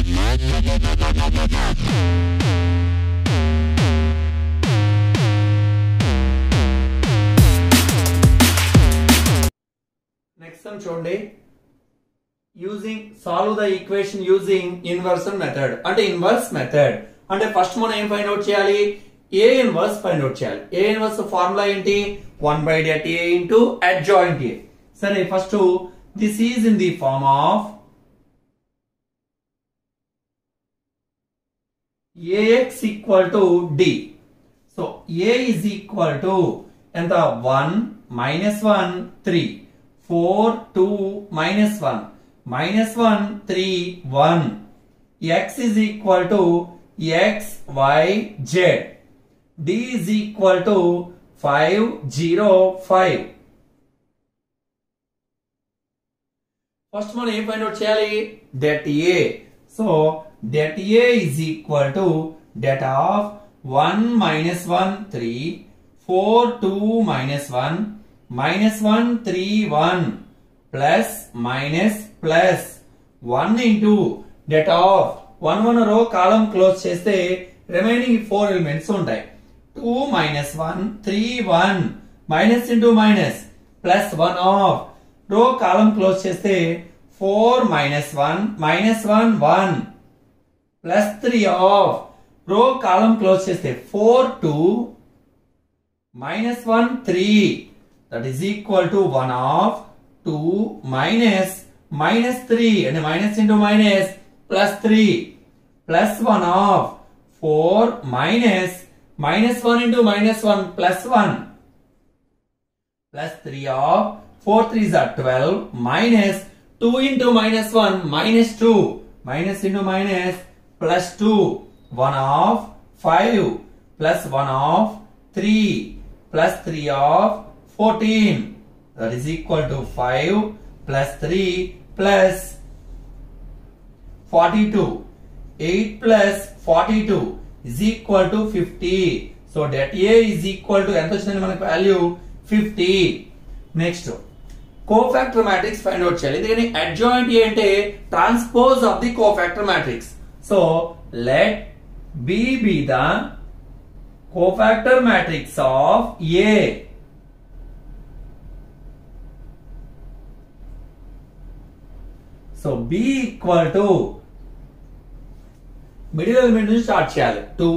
Next one చూడండి, solve the equation using inversion method. అంటే inverse method అంటే first మనం ఏం ఫైండ్ అవుట్ చేయాలి, A inverse ఫైండ్ అవుట్ చేయాలి. A inverse ఫార్ములా ఏంటి, 1/A into adjoint A. సరే first this is in the form of AX equal to D. So A is equal to ఎంత 1 minus 1 3 4 2 minus 1 minus 1 3 1. X is equal to X Y Z. D is equal to 5 0 5. First మనం ఏం find out చేయాలి, det A. So det A is equal to det of 1 minus 1 3 4 2 minus 1 minus 1 3 1 plus minus plus 1 into det of 1 row column close చేస్తే remaining 4 elements ఉంటాయి. 2 minus 1 3 1 minus into minus plus 1 of row column close చేస్తే 4 minus 1 minus 1 1 plus 3 of row column close చేస్తే 4 2 minus 1 3, that is equal to 1 of 2 minus minus 3 and minus into minus plus 3 plus 1 of 4 minus minus 1 into minus 1 plus 1 plus 3 of 4 3s are 12 minus 2 into minus 1 minus 2 minus into minus plus 2 1 of 5 plus 1 of 3 plus 3 of 14, that is equal to 5 plus 3 plus 42. 8 plus 42 is equal to 50. So that A is equal to ఎంత వచ్చింది మనకు value 50. Next cofactor matrix find out చేయాలి. ఎందుకని adjoint ఏ అంటే transpose of the cofactor matrix. So let B be the cofactor matrix of A. So B equal to middle element నుంచి start చేయాలి. 2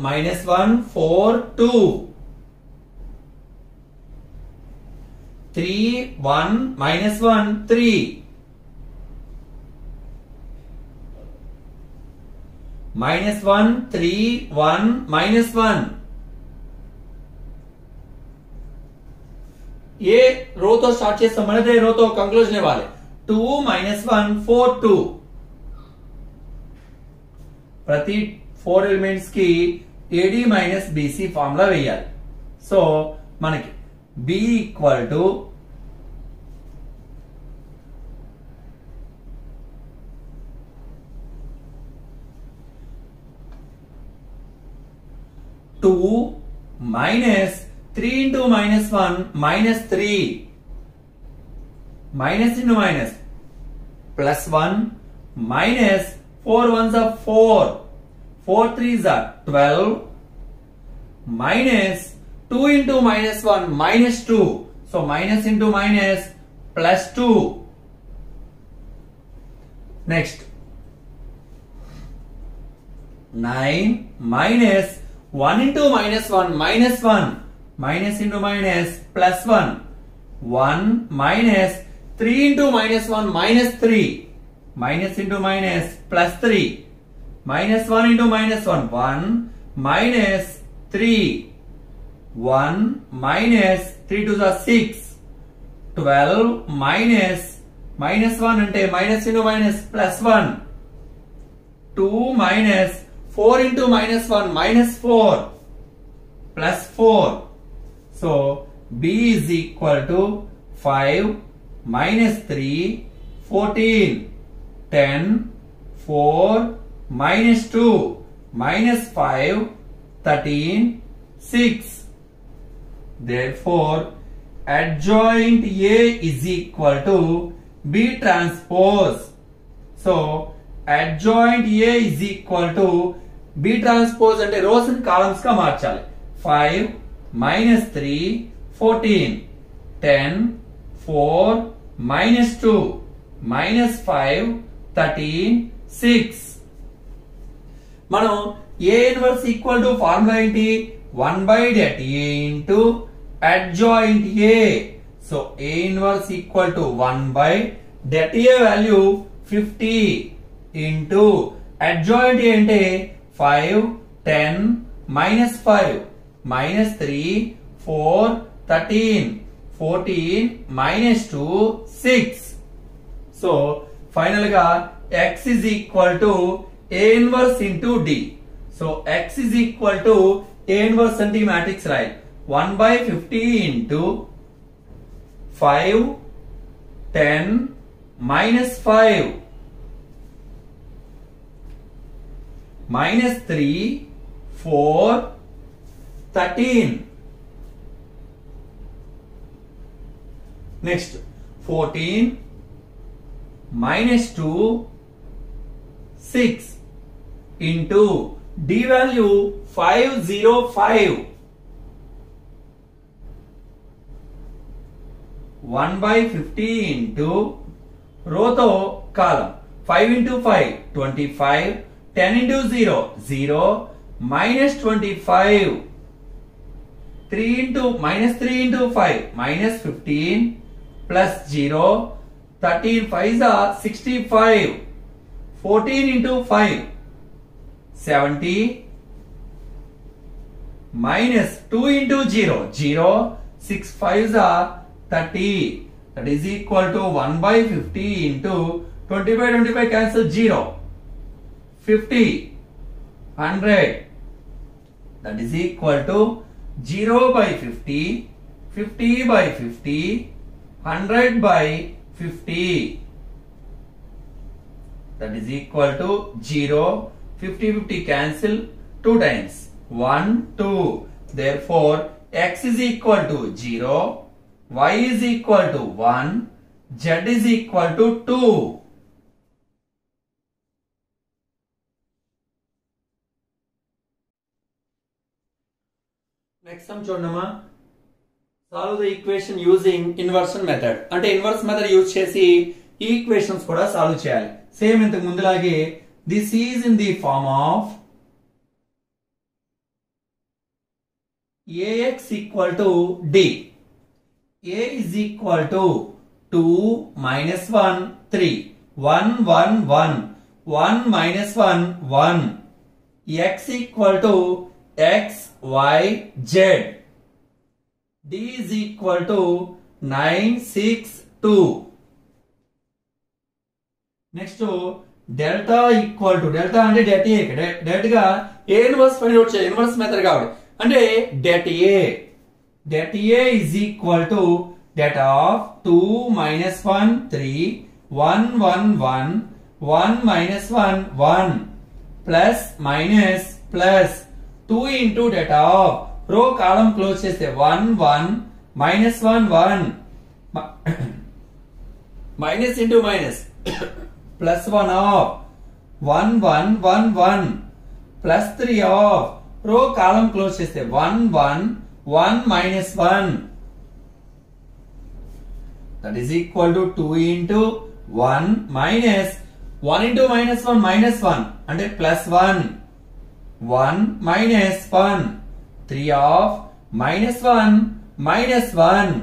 minus 1 4 2 3 1 minus 1 3 minus 1 3 1 minus 1. ఏ రో తో start చేస్తాం, మనదే రో తో కంక్లూజన్ ఇవ్వాలి. 2 minus 1 4 2. ప్రతి 4 ఎలిమెంట్స్ కి AD minus BC ఫార్ములా వేయాలి. సో మనకి B equal to two minus 3 into minus 1 minus 3 minus into minus plus 1 minus 4 1s are 4 4 3s are 12 minus 2 into minus 1 minus 2. So minus into minus plus 2. Next 9 minus 1 into minus 1 minus 1 minus into minus plus 1 1 minus 3 into minus 1 minus 3 minus into minus plus 3 minus 1 into minus 1 1 minus 3 1 minus 3 to the 6 12 minus minus 1 ante minus into minus plus 1 2 minus 4 into minus 1 minus 4 plus 4. So B is equal to 5 minus 3 14 10 4 minus 2 minus 5 13 6. Therefore adjoint A is equal to B transpose. So adjoint A is equal to B transpose అంటే rows and columns గా మార్చాలి. 5 minus 3 14 10 4 minus 2 minus 5 13 6. మనం A inverse equal to formula ఏంటి? 1 by det A into adjoint A. So A inverse equal to 1 by det A value 50 into adjoint A అంటే 5 10 minus 5 minus 3 4 13 14 minus 2 6. So final గా x is equal to A inverse into D. So x is equal to A inverse అంటే matrix right 1 by 50 into 5 10 minus 5 minus 3 4 13. Next 14 minus 2 6 into D value 505. 1 by 50 into row to column 5 into 5 25 10 into 0 0 minus 25 3 into minus 3 into 5 minus 15 plus 0 13 5s are 65 14 into 5 70 minus 2 into 0 0 6 5s are 30. That is equal to 1 by 50 into 25 cancel 0 50 100. That is equal to 0 by 50 50 by 50 100 by 50. That is equal to 0 50 50 cancel 2 times 1 2. Therefore x is equal to 0, y is equal to 1, z is equal to 2. Next sum చూడమ్మా. Solve the equation using inversion method. అంటే inverse method use చేసి ఈ equations కూడా solve చేయాలి. Same ఇంతకు ముందులాగే this is in the form of ax equal to d. A is equal to 2 minus 1 3 1 1 1 1 minus 1 1. X equal to x y z. D is equal to 9 6 2. Next delta equal to delta అంటే det A direct గా A inverse find out చేయాలి. Inverse method కాబట్టి అంటే det A is equal to det of 2 minus 1 3 1 1 1 1 minus 1 1 plus minus plus 2 into det of row column close చేస్తే 1 1 minus 1 1 minus into minus plus 1 of 1 1 1 1 plus 3 of row column close చేస్తే 1 1 1 minus 1. That is equal to 2 into 1 minus 1 into minus 1 minus 1 అంటే plus 1 1 minus 1 3 of minus 1 minus 1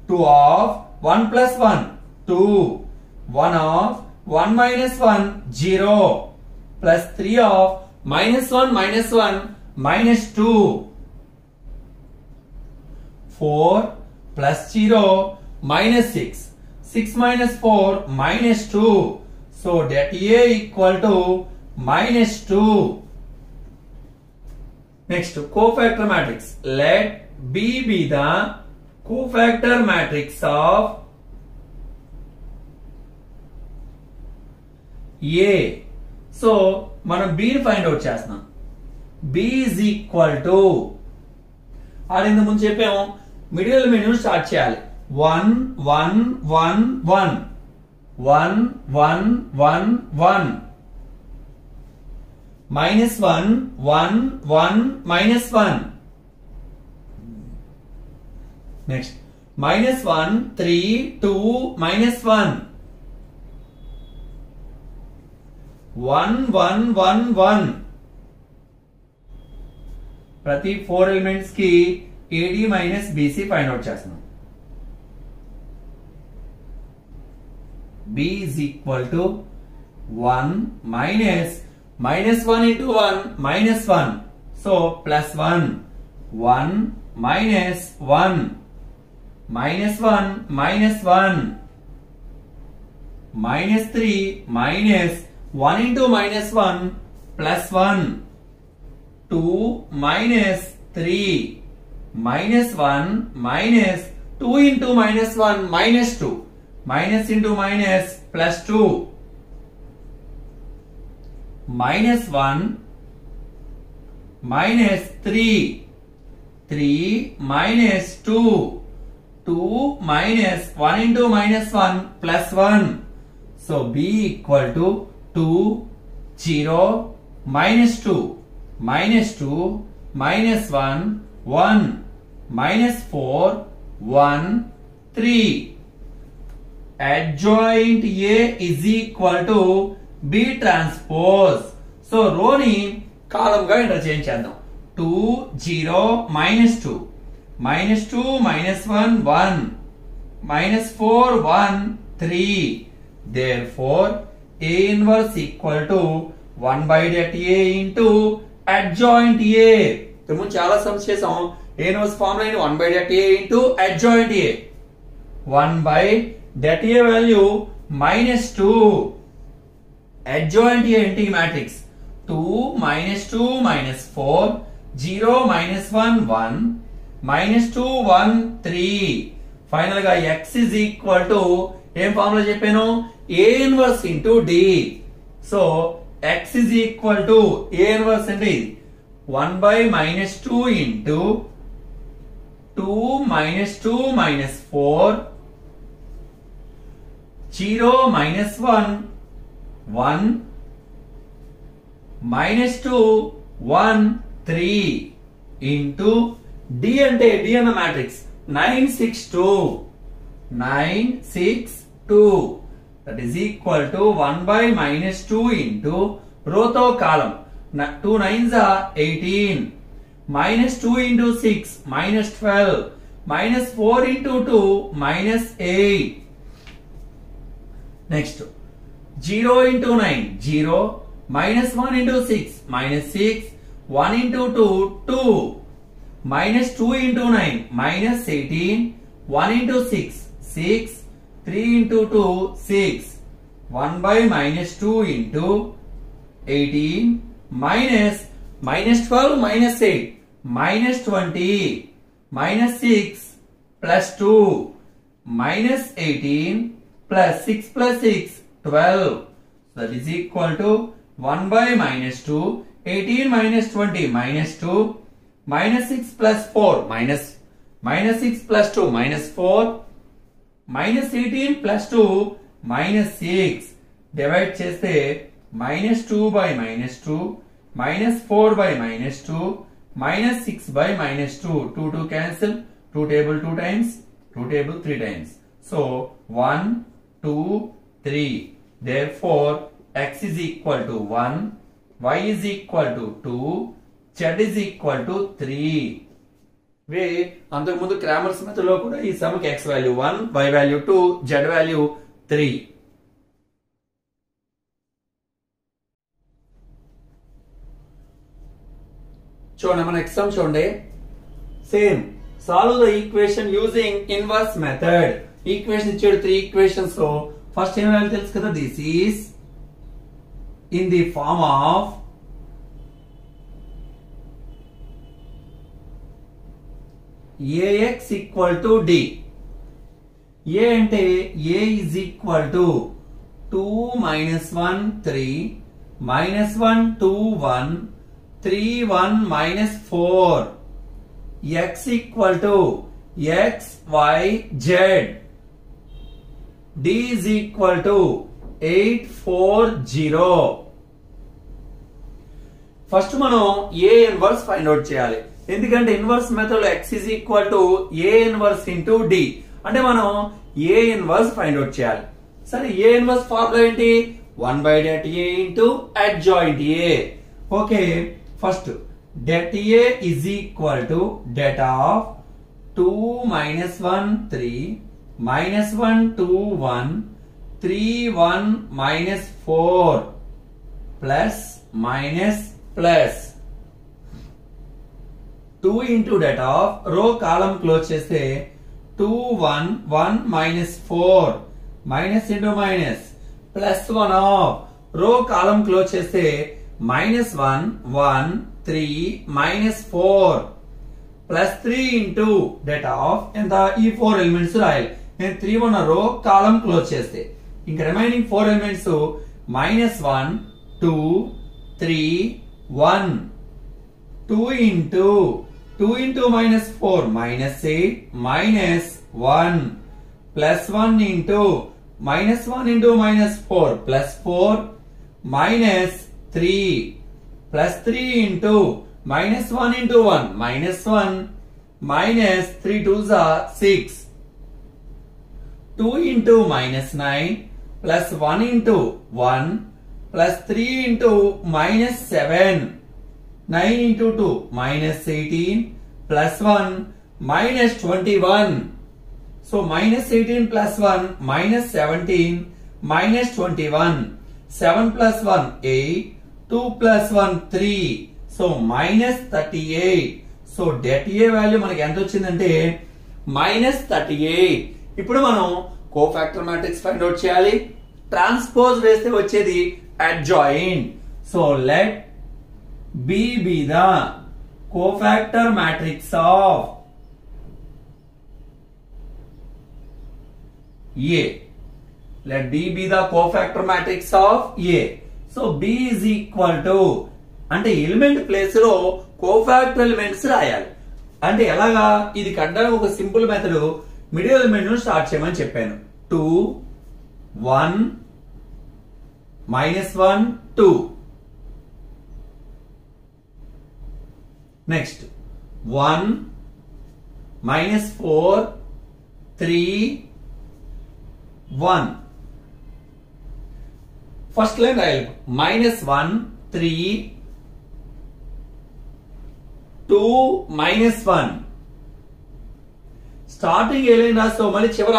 2 of 1 plus 1 2 1 of 1 minus 1 0 plus 3 of minus 1 minus 1 minus 2 4 plus 0 minus 6 6 minus 4 minus 2. So det A equal to minus 2. Next cofactor matrix. Let B be the cofactor matrix of A. So మనం B ని find out చేస్తున్నాం. B is equal to ఆడింది ముందు చెప్పాము middle element ను start చేయాలి. 1 1 1 1 1 1 1 1 minus 1, 1, 1, minus 1. Next, minus 1, 3, 2, minus 1. 1, 1, 1, 1. ప్రతి 4 elements కి AD minus BC find out చేస్తున్నాం. B is equal to 1 minus 1 into 1 minus 1. So plus 1. 1 minus 1 minus 1 minus 1 minus 3 minus 1 into minus 1 plus 1. 2 minus 3 minus 1 minus 2 into minus 1 minus 2. Minus into minus plus 2. Minus 1 minus 3. 3 minus 2. 2 minus 1 into minus 1 plus 1. So B equal to 2, 0, minus 2. Minus 2 minus 1, 1. Minus 4, 1, 3. Adjoint A is equal to B transpose. So row ni column ga interchange చేద్దాం. 2, 0, minus 2. Minus 2 minus 1, 1. Minus 4, 1, 3. Therefore A inverse equal to 1 by that A into adjoint A. तो మనం చాలా sums చేసాం. A inverse formula 1 by that A into adjoint A. 1 by that A value minus 2. Adjoint A into matrix. 2 minus 2 minus 4. 0 minus 1 1. Minus 2 1 3. Final గా x is equal to ఏం formula చెప్పాను? A inverse into D. So x is equal to A inverse అంటే 1 by minus 2 into 2 minus 2 minus 4. 0 minus 1 1 minus 2 1 3 into D అంటే D అన్న matrix 962 962 that is equal to 1 by minus 2 into row తో కాలం 2 9s are 18 minus 2 into 6 minus 12 minus 4 into 2 minus 8. Next 0 into 9 0 minus 1 into 6 minus 6 1 into 2 2 minus 2 into 9 minus 18 1 into 6 6 3 into 2 6 1 by minus 2 into 18 minus 12 minus 8 minus 20 minus 6 plus 2 minus 18 plus 6 plus 6 12. That is equal to 1 by minus 2 18 minus 20 minus 2 minus 6 plus 4 minus 6 plus 2 minus 4 minus 18 plus 2 minus 6. Divide చేస్తే minus 2 by minus 2 minus 4 by minus 2 minus 6 by minus 2. 2 to cancel. 2 table 2 times. 2 table 3 times. So 1 2 3. Therefore x is equal to 1, y is equal to 2, z is equal to 3. వే అంతకు ముందు Cramer's method లో కూడా ఈ sum కి x value 1, y value 2, z value 3. చూడండి మన next sum చూడండి. Same solve the equation using inverse method. Equation ఇచ్చాడు 3 ఈక్వేషన్స్ లో ఫస్ట్ ఏం వాల్యూ తెలుసు కదా, this is in the form of ax equal to d. a అంటే a is equal to 2 minus 1 3 minus 1 2 1 3 1 minus 4. x equal to x y z. d is equal to 8 4 0. First మనం A inverse find out చేయాలి. ఎందుకంటే inverse method లో x is equal to A inverse into D. అంటే మనం A inverse find out చేయాలి. సరే, ఏ inverse formula ఏంటి? 1 by det A into adjoint A. Okay, first det A is equal to det of 2 minus 1 3 minus 1 2 1 3 1 minus 4 plus minus plus 2 into det of row column close చేస్తే 2 1 1 minus 4 minus into minus plus 1 of row column close చేస్తే minus 1 1 3 minus 4 plus 3 into that of ఎంత ఈ 4 elements రాయాలి. నేను 3 ఉన్న రో column close చేస్తే ఇంకా remaining 4 elements minus 1 2 3 1 2 into minus 4 minus 8 minus 1 plus 1 into minus 1 into minus 4 plus 4 minus 3 plus 3 into minus 1 into 1 minus 1 minus 3 2s are 6 2 into minus 9 plus 1 into 1 plus 3 into minus 7 9 into 2 minus 18 plus 1 minus 21. So minus 18 plus 1 minus 17 minus 21. 7 plus 1 8 2 plus 1 3. So minus 38. So det A value మనకి ఎంత వచ్చిందంటే minus 38. ఇప్పుడు మనం cofactor matrix find out చేయాలి. Transpose వేస్తే వచ్చేది adjoint. So let B be the cofactor matrix of A. Let B be the cofactor matrix of A. So B is equal to అంటే element place లో cofactor elements రాయాలి. అంటే ఎలాగా? ఇది కట్టడానికి ఒక సింపుల్ మెథడ్, మిడిల్ ఎలిమెంట్ ను start చేయమని చెప్పాను. 2 1 minus 1 2. Next 1 minus 4 3 1. First line రాయాలి. minus 1 3 2 minus 1. స్టార్టింగ్ ఏ లైన్ రాస్తావు మళ్ళీ చివర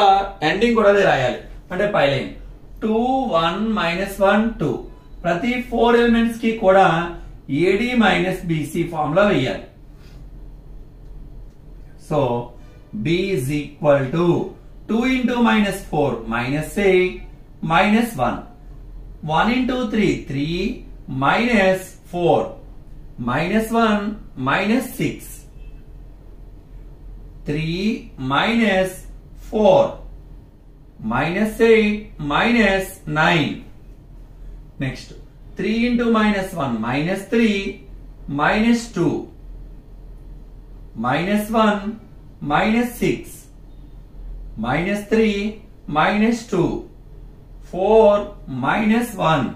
ఎండింగ్ కూడా అదే రాయాలి. అంటే పై లైన్ 2 1 minus 1 2. ప్రతి 4 ఎలిమెంట్స్ కి కూడా AD minus BC ఫార్ములా వేయాలి. So B is equal to 2 into minus 4 minus 8 minus 1. 1 into 3 3 minus 4 minus 1 minus 6. 3 minus 4 minus 8 minus 9. Next 3 into minus 1 minus 3 minus 2 minus 1 minus 6 minus 3 minus 2 4 minus 1.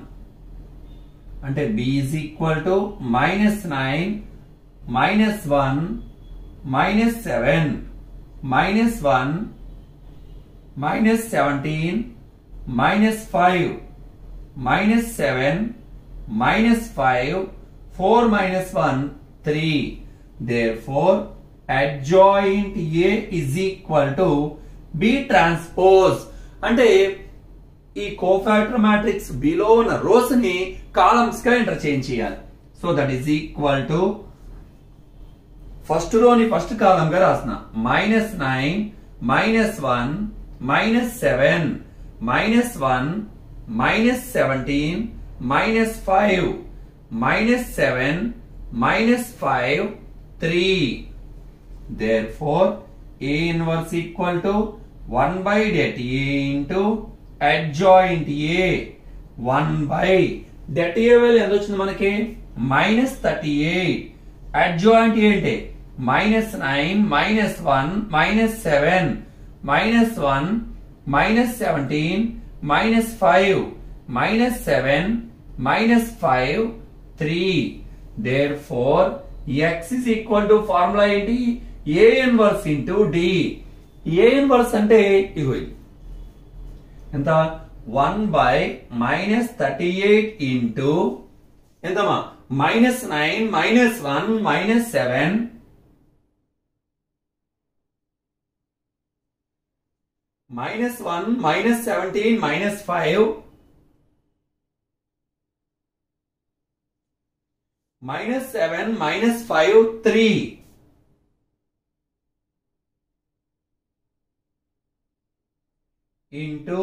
అంటే B is equal to minus 9 minus 1 minus 7 minus 1 minus 17 minus 5 minus 7 minus 5 4 minus 1 3. Therefore adjoint A is equal to B transpose. అంటే ఈ cofactor matrix below ఉన్న rows ని columns గా interchange చేయాలి. So that is equal to first రోని first column గా రాసిన -9 -1 -7 -1 -17 -5 -7 -5 3. Therefore A inverse equal to 1 by det A into adjoint A. 1 by det A value ఎంత వచ్చింది మనకి -38. adjoint A అంటే -9 -1 -7 -1 -17 -5 -7 -5 3. therefore x is equal to formula ఏంటి a inverse into d. a inverse అంటే ఇగో ఇది ఎంత 1 by minus 38 into ఎంతమా minus 9 minus 1 minus 7 minus 1 minus 17 minus 5 minus 7 minus 5 3 into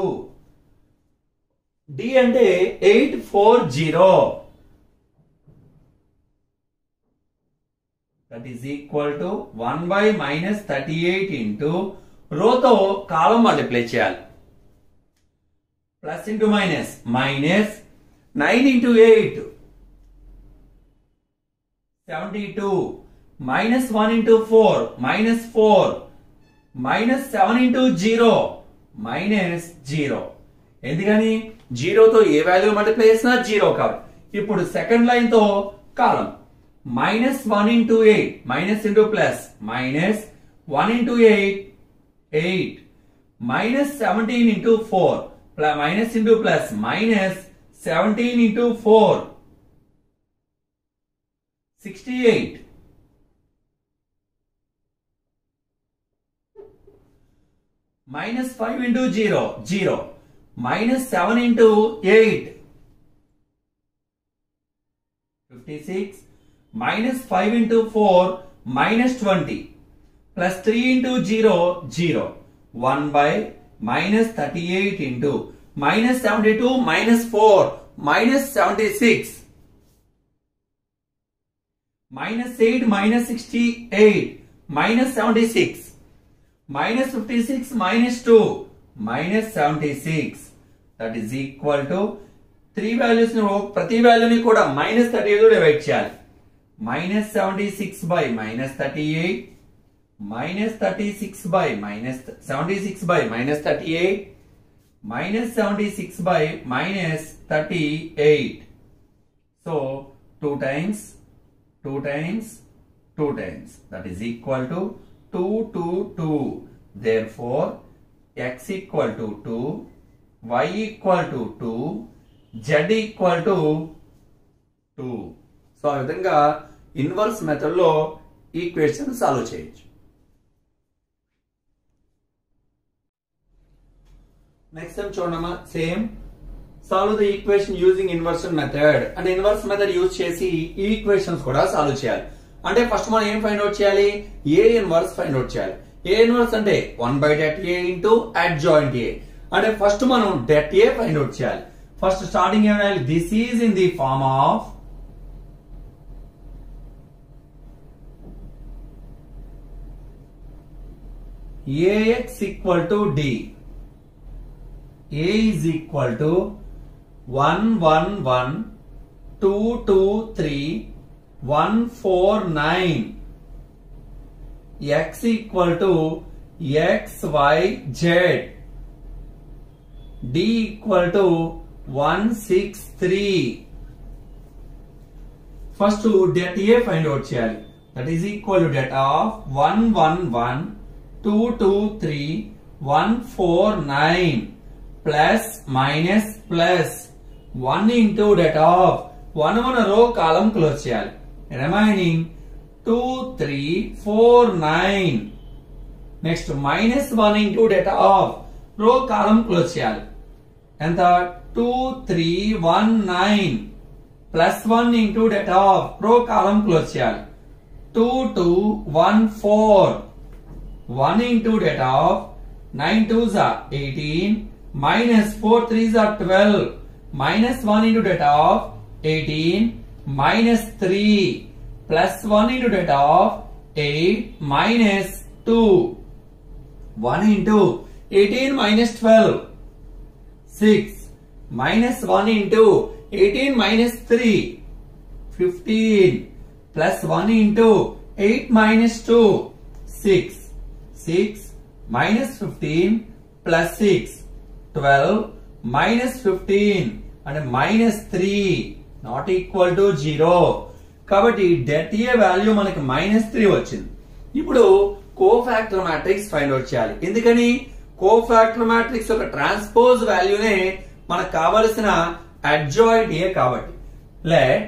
d అంటే 840 that is equal to 1 by minus 38 into రోతో column multiply చేయాలి plus into minus minus 9 into 8 72 minus 1 into 4 minus 4 minus 7 into 0 minus 0 ఎందుకని 0 తో ఏ value multiply చేసినా 0 కాబట్టి ఇప్పుడు second line తో కాలం minus 1 into 8 minus into plus minus 1 into 8 8 minus 17 into 4 plus minus into plus minus 17 into 4 68 minus 5 into 0 0 minus 7 into 8 56 minus 5 into 4 minus 20 plus 3 into 0 0 1 by minus 38 into minus 72 minus 4 minus 76 minus 8 minus 68 minus 76 minus 56 minus 2 minus 76 that is equal to 3 values ప్రతి వాల్యూని కూడా minus 38 తో divide చేయాలి minus 76 by minus 38 minus 36 by minus 76 by minus 38 minus 76 by minus 38 so 2 times 2 times 2 times that is equal to 2 2 2 therefore x equal to 2 y equal to 2 z equal to 2 so ఆ విధంగా inverse method లో equation solve చేయొచ్చు next time చూడమ్మా same solve the equation using inversion method అంటే inverse method use చేసి ఈ equations కూడా solve చేయాలి అంటే ఫస్ట్ మనం ఏం ఫైండ్ అవుట్ చేయాలి ఏ ఇన్వర్స్ ఫైండ్ అవుట్ చేయాలి ఏ ఇన్వర్స్ అంటే 1 by det a into adjoint a అంటే ఫస్ట్ మనం det a ఫైండ్ అవుట్ చేయాలి ఫస్ట్ స్టార్టింగ్ ఏం రాయాలి this is in the form of ax equal to d a is equal to 1 1 1 2 2 3 1 4 9 x equal to x y z d equal to 1 6 3 first det a find out cheyali that is equal to det of 1 1 1 2 2 3 1 4 9 plus minus plus 1 into that of 1 1 row column close cheyali remaining 2 3 4 9 next minus 1 into that of row column close cheyali and the 2 3 1 9 plus 1 into that of row column close cheyali 2 2 1 4 1 into that of 9 2s are 18 minus 4 3s are 12 minus 1 into that of 18 minus 3 plus 1 into that of 8 minus 2 1 into 18 minus 12 6 minus 1 into 18 minus 3 15 plus 1 into 8 minus 2 6 6 minus 15 plus 6 12 minus 15 and minus 3 not equal to 0 కాబట్టి det A value మనకి -3 వచ్చింది. ఇప్పుడు cofactor matrix find out చేయాలి. ఎందుకని cofactor matrix యొక్క transpose వాల్యూనే మనకు కావలసిన adjoint A కాబట్టి let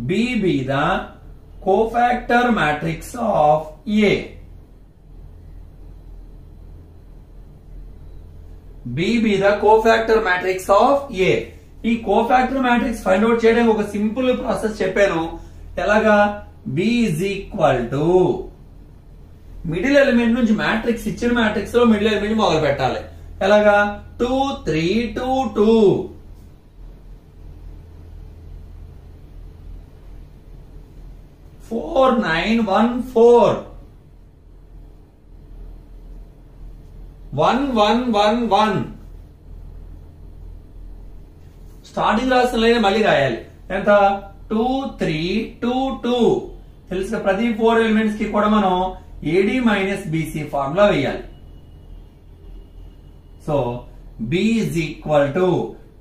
B be the cofactor matrix of A. B be the cofactor matrix of A. ఈ కోఫాక్టర్ మ్యాట్రిక్స్ ఫైండ్ అవుట్ చేయడానికి ఒక సింపుల్ ప్రాసెస్ చెప్పాను. ఎలాగా B is equal to middle element నుంచి మ్యాట్రిక్స్ ఇచ్చిన మ్యాట్రిక్స్ లో middle element మొదలు పెట్టాలి. ఎలాగా 2 3 2 2 4 9 1 4 1 1 1 1 స్టార్టింగ్ రాసిన లైన్ మళ్ళీ రాయాలి. ఎంత 2 3 2 2 తెలుసు. ప్రతి 4 ఎలిమెంట్స్ కి కూడా మనం AD మైనస్ BC ఫార్ములా వేయాలి. So B is equal to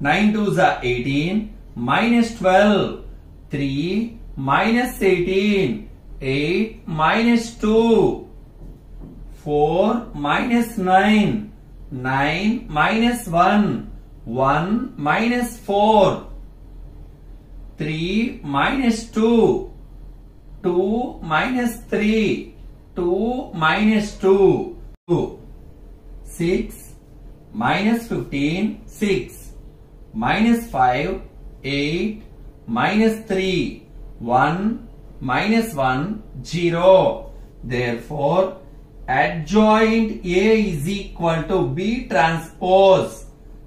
9 2s are 18 minus 12 3 minus 18 8 minus 2 4 minus 9 9 minus 1 1 minus 4 3 minus 2 2 minus 3 2 minus 2 2 6 minus 15 6 minus 5 8 minus 3 1 minus 1 0. Therefore adjoint A is equal to B transpose,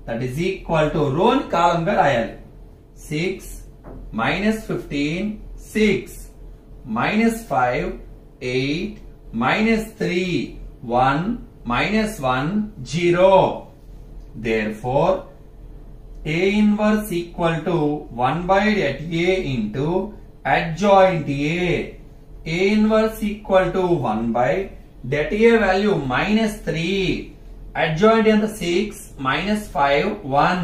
that is equal to row and column ga rayali. 6 minus 15 6 minus 5 8 minus 3 1 minus 1 0. Therefore A inverse equal to 1 by det A into adjoint A. A inverse equal to 1 by det A value -3. Adjoint and 6 minus 5 1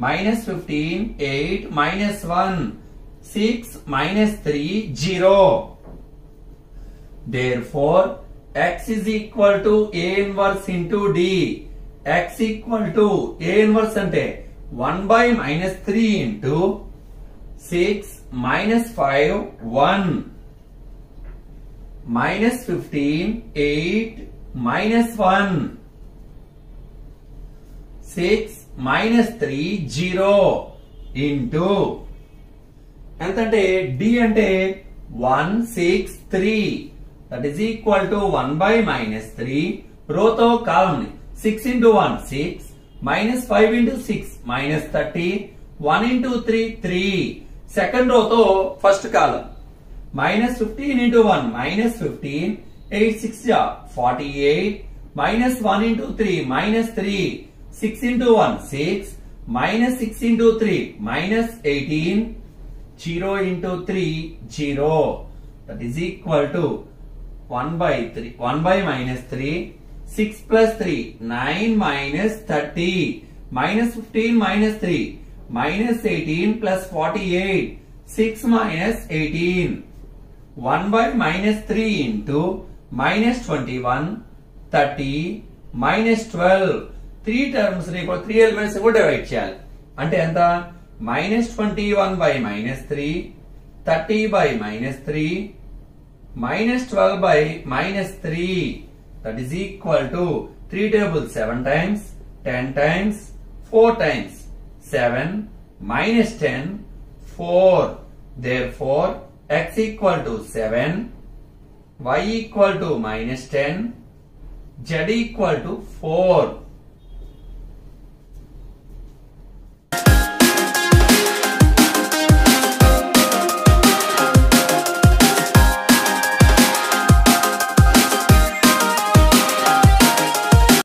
minus 15 8 minus 1 6 minus 3 0. Therefore x is equal to A inverse into D. X equal to A inverse ante 1 by -3 into 6 minus 5 1 minus 15 8 minus 1 6 minus 3 0 into ఎంతంటే D అంటే 1 6 3, that is equal to 1 by -3 రో తో column ని 6 into 1 6 minus 5 into 6 minus 30 1 into 3 3. Second row తో first column minus 15 into 1 minus 15 8 6 48 minus 1 into 3 minus 3 6 into 1 6 minus 6 into 3 minus 18 0 into 3 0, that is equal to 1 by 3 1 by -3 6 plus 3 9 minus 30 minus 15 minus 3 minus 18 plus 48 6 minus 18 1 by -3 into minus 21 30 minus 12. 3 terms ని 3 elements కూడా divide చేయాలి. అంటే ఎంత -21 by -3 30 by -3 minus 12 by -3, that is equal to 3 tables 7 times 10 times 4 times 7 minus 10 4. Therefore x equal to 7, y equal to -10, z equal to 4.